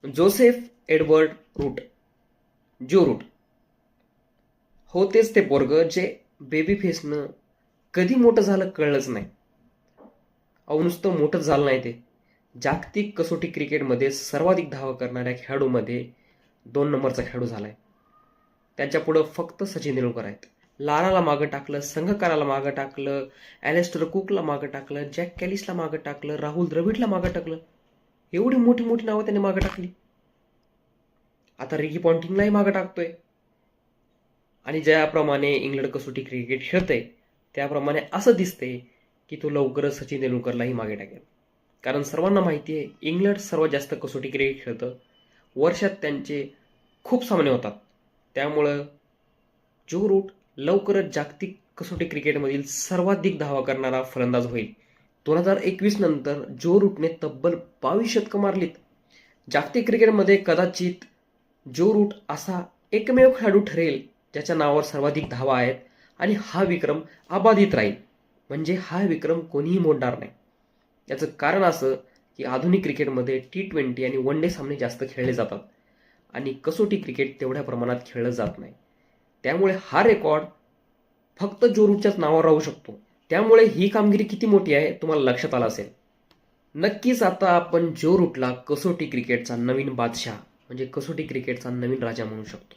Joseph Edward route, जो route. हो तेच ते पोरग जे बेबी फेसनं कधी मोठं झालं कळलंच नाही. अहो नुसतं मोठंच झालं नाही, ते जागतिक कसोटी क्रिकेटमध्ये सर्वाधिक धावा करणाऱ्या खेळाडूमध्ये 2 नंबरचा खेळाडू झालाय. त्यांच्या पुढं फक्त सचिन तेंडुलकर आहेत. लाराला मागं टाकलं, संघकाराला मागं टाकलं, ॲलेस्टर कुकला मागं टाकलं, जॅक कॅलिसला मागं टाकलं, राहुल द्रविडला मागं टाकलं. एवढी मोठी मोठी नावं त्यांनी मागं टाकली. आता रिकी पॉन्टिंगलाही मागं टाकतोय. आणि ज्याप्रमाणे इंग्लंड कसोटी क्रिकेट खेळतंय त्याप्रमाणे असं दिसतंय की तो लवकरच सचिन तेंडुलकरलाही मागे टाकेल. कारण सर्वांना माहिती आहे इंग्लंड सर्वात जास्त कसोटी क्रिकेट खेळतं. वर्षात त्यांचे खूप सामने होतात. त्यामुळं जो रूट लवकरच जागतिक कसोटी क्रिकेटमधील सर्वाधिक धावा करणारा फलंदाज होईल. 2021 नंतर जो रूटने तब्बल 22 शतकं मारलीत. जागतिक क्रिकेटमध्ये कदाचित जो रूट असा एकमेव खेळाडू ठरेल ज्याच्या नावावर सर्वाधिक धावा आहेत आणि हा विक्रम अबाधित राहील. म्हणजे हा विक्रम कोणीही मोडणार नाही. याचं कारण असं की आधुनिक क्रिकेटमध्ये T20 आणि वन डे सामने जास्त खेळले जातात आणि कसोटी क्रिकेट तेवढ्या प्रमाणात खेळलं जात नाही. त्यामुळे हा रेकॉर्ड फक्त जो रूटच्याच नावावर राहू शकतो. त्यामुळे ही कामगिरी किती मोठी आहे तुम्हाला लक्षात आलं असेल. नक्कीच आता आपण जो रूटला कसोटी क्रिकेटचा नवीन बादशाह म्हणजे कसोटी क्रिकेटचा नवीन राजा म्हणू शकतो.